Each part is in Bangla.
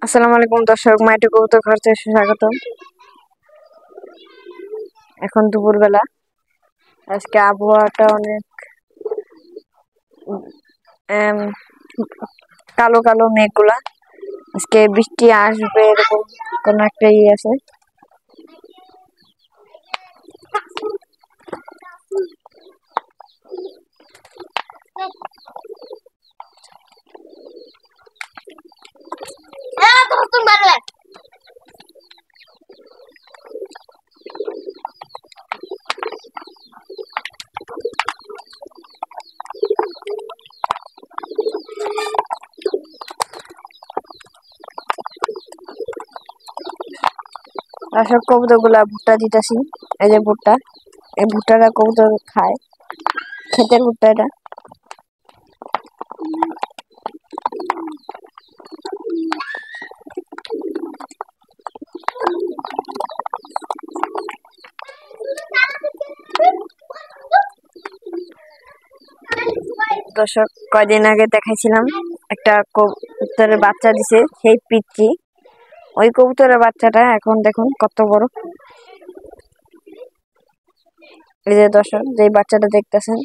আসসালামু আলাইকুম দর্শক, মাইটু কবুতর ঘরতে স্বাগত। এখন দুপুরবেলা। আজকে আবহাওয়াটা অনেক উম, কালো কালো মেঘগুলা। আজকে বৃষ্টি আসবে এরকম কোন একটা আছে। দর্শক, কবুতর গুলা ভুট্টা দিতেছি। এই যে ভুট্টা, এই ভুট্টাটা কবুতর খায়, ক্ষেতের ভুট্টা এটা। দর্শক, কয়দিন আগে দেখাইছিলাম একটা কবুতরের বাচ্চা দিছে, সেই পিচ্চি। ওই কবুতরের বাচ্চাটা এখন দেখুন কত বড়। এই যে দর্শক, যে বাচ্চাটা দেখতেছেন,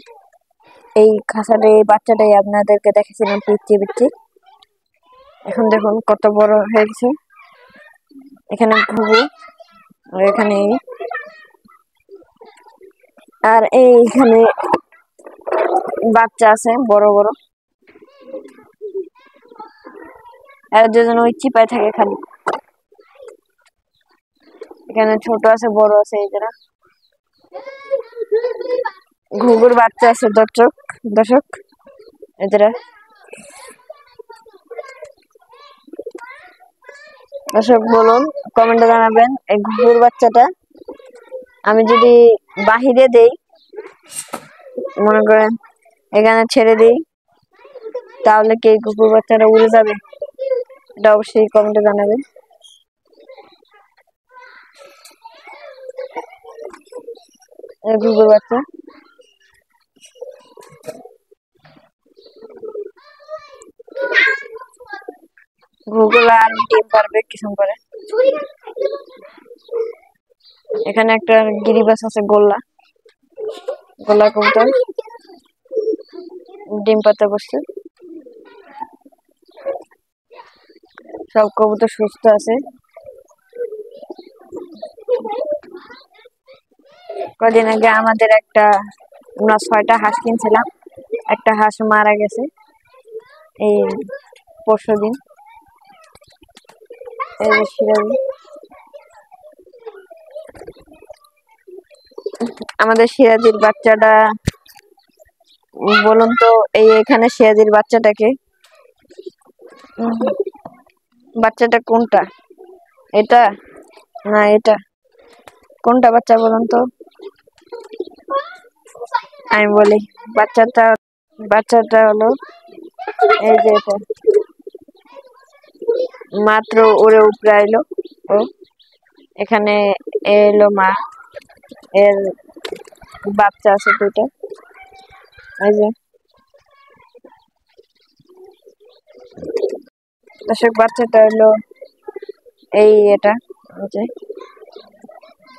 এই খাঁচাটা, এই বাচ্চাটাই আপনাদেরকে দেখেছিলাম পিচ্চি পিচ্চি। এখন দেখুন কত বড় হয়ে গেছে। এখানে ঘুঘু, আর এখানে আর এইখানে বাচ্চা আছে বড় বড়। আর দুজন ওই চিপায় থাকে খালি। এখানে ছোট আছে, বড় আছে। এই যারা ঘুঘুর বাচ্চা আছে দর্শক দর্শক এদের দর্শক বলুন, কমেন্টে জানাবেন, এই ঘুঘুর বাচ্চাটা আমি যদি বাহিরে দেই, মনে করেন এখানে ছেড়ে দিই, তাহলে কি এই ঘুঘুর বাচ্চাটা উড়ে যাবে? এটা অবশ্যই কমেন্টে জানাবেন। ঘুঘুর বাচ্চা ঘুঘুলা আর ডিম পারবে কিছু করে। এখানে একটা গিরিবাস আছে, গোল্লা গোল্লা কবুতর ডিম পাতে বসছে। সব কবুতর সুস্থ আছে। কদিন আগে আমাদের আমরা 6টা হাঁস কিনছিলাম, একটা হাঁস মারা গেছে এই পরশুদিন। আমাদের সিরাজির বাচ্চাটা, বলুন তো, এখানে সিরাজির বাচ্চাটাকে, বাচ্চাটা কোনটা? এটা না এটা? কোনটা বাচ্চা বলুন তো? আমি বলি, বাচ্চাটা হলো এই যে এটা। মাত্র উড়ে উপরে আইলো ও। এখানে এলো মা, এর বাচ্চা আছে দুইটা। এই যে দর্শক, বাচ্চাটা হলো এটা।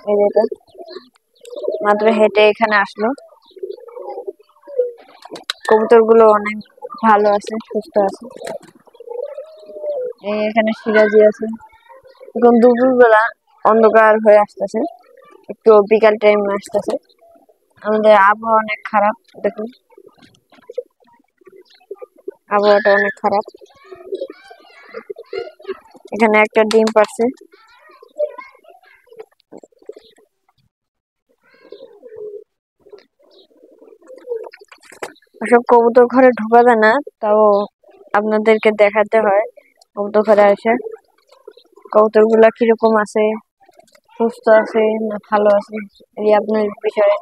এই যে এটা মাত্র হেঁটে এখানে আসলো। কবুতর গুলো অনেক ভালো আছে, সুস্থ আছে। এখানে সিরাজি আছে। এখন দুপুরবেলা, অন্ধকার হয়ে আসতেছে, একটু বিকাল টাইম আসতেছে। আমাদের আবহাওয়া অনেক খারাপ, দেখুন আবহাওয়াটা অনেক খারাপ। এখানে একটা ডিম পারছে। সব কবুতর ঘরে ঢোকা যায় না, তাও আপনাদেরকে দেখাতে হয়। কবুতর ঘরে আসে কবুতর গুলা কিরকম আছে, সুস্থ আছে না ভালো আছে, এই আপনার বিষয়ে।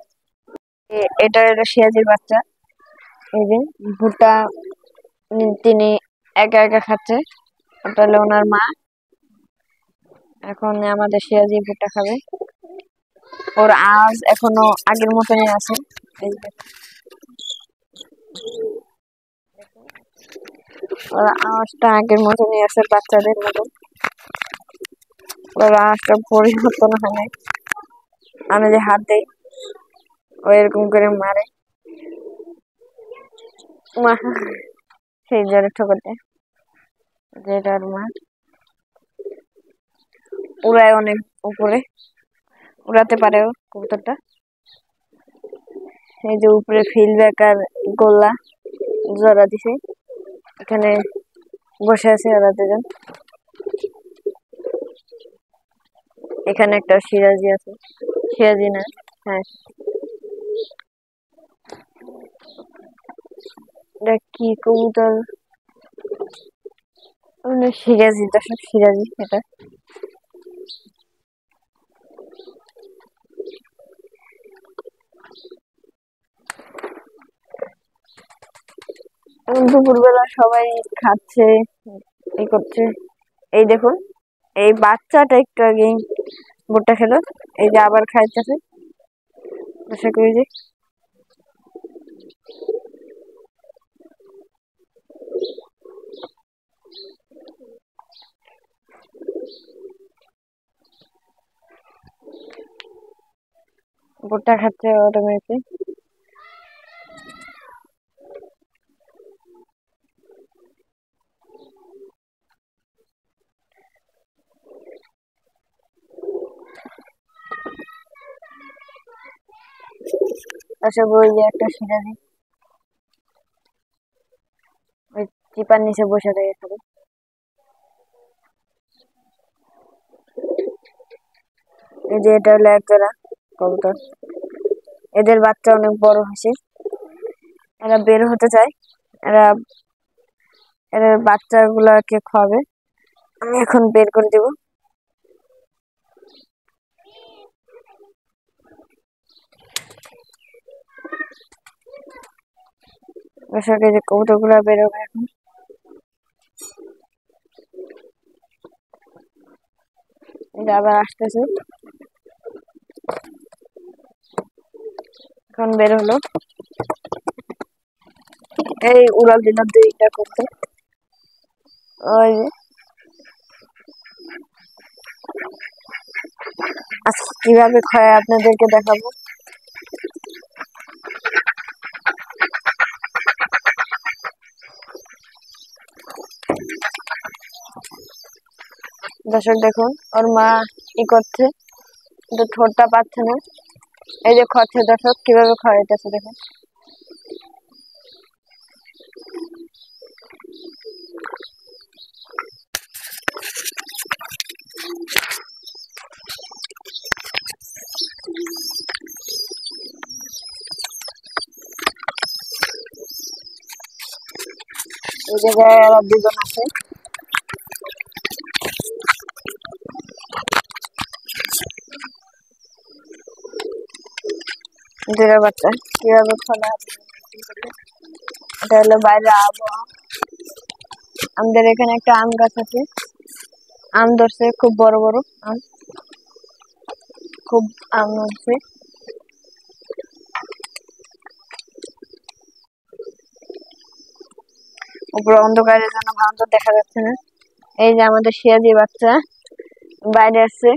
এটা হলো সিরাজির বাচ্চা। এই যে ভুট্টা তিনি একা একা খাচ্ছে, ওটা হলো ওনার মা। এখন আমাদের সিরাজি ভুট্টা খাবে। ওর আওয়াজ এখনো আগের মতনই আছে। ওর আওয়াজটা আগের মতনই আছে, বাচ্চাদের মতো। ওরা আজটা পরিবর্তন হয় নাই। আমি যে হাত দেই ও এরকম করে মারে, মা সেই জোরে ঠোকর দেয়। যেটার মা উড়ায় অনেক উপরে, উড়াতে পারে ও কবুতরটা। এই যে উপরে ফিল্ডব্যাক আর গোল্লা জোড়া দিছে, এখানে বসে আছে ওরা দুজন। এখানে একটা সিরাজি আছে, সিরাজি না, হ্যাঁ এটা কি কবুতর, সিরাজি, দর্শক সিরাজি এটা। দুপুরবেলা সবাই খাচ্ছে, এই করছে। এই দেখুন, এই বাচ্চাটা একটু আগে ভুট্টা খেলো, এই যে আবার খাইতেছে। আশা করি যে ভুট্টা খাচ্ছে অটোমেটিক। আশা করি যে একটা সিরাজি ওই চিপার নিচে বসে থেকে খাবে। এই যে এটা হলো এক জোড়া কবুতর, এদের বাচ্চা অনেক বড় হয়েছে, এরা বের হতে চায়। এরা এরা বাচ্চাগুলাকে খাওয়াবে, আমি এখন বের করে দেব। বৈশাখে যে কবুতর গুলা বেরোবে এখন। এটা আবার আসতেছে, এখন বের হলো। এই উড়াল দিলাম দুইটা করতে, ওই যে আজকে কিভাবে খায় আপনাদেরকে দেখাবো। দর্শক দেখুন, ওর মা ই করছে, কিন্তু ঠোঁটটা পাচ্ছে না। এই যে খাচ্ছে দর্শক, কিভাবে খাওয়াইতেছে দেখুন। এই জায়গায় এরা দুজন আছে, দুটা বাচ্চা। কিভাবে খোলা, এটা হলো বাইরে আবহাওয়া। আমাদের এখানে একটা আম গাছ আছে, আম ধরছে, খুব বড় বড় আম, খুব আম হচ্ছে। উপরে অন্ধকারের জন্য ভালো দেখা যাচ্ছে না। এই যে আমাদের সিরাজি বাচ্চা বাইরে আসছে,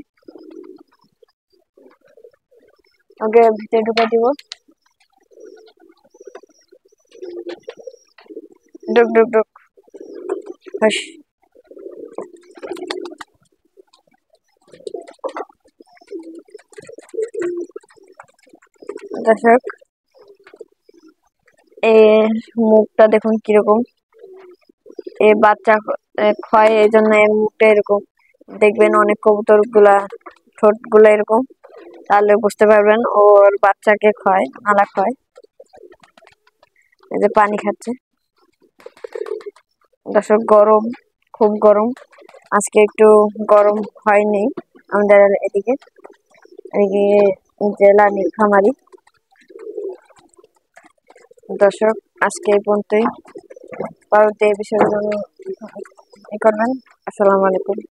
ওকে ভিতরে ঢুকে দিব। ডুক ডুক ডুক, হাস। দর্শক এই মুখটা দেখুন কিরকম, এই বাচ্চা ক্ষয়, এই জন্য এর মুখটা এরকম। দেখবেন অনেক কবুতর গুলা ঠোঁট গুলা এরকম, তাহলে বুঝতে পারবেন ওর বাচ্চাকে ক্ষয়, নালা ক্ষয়। এই যে পানি খাচ্ছে। দর্শক গরম, খুব গরম, আজকে একটু গরম হয়নি আমাদের এদিকে, এদিকে জেলা নীলফামারী। দর্শক আজকে এই পর্যন্তই, পরবর্তী বিষয়ের জন্য করবেন। আসসালামু আলাইকুম।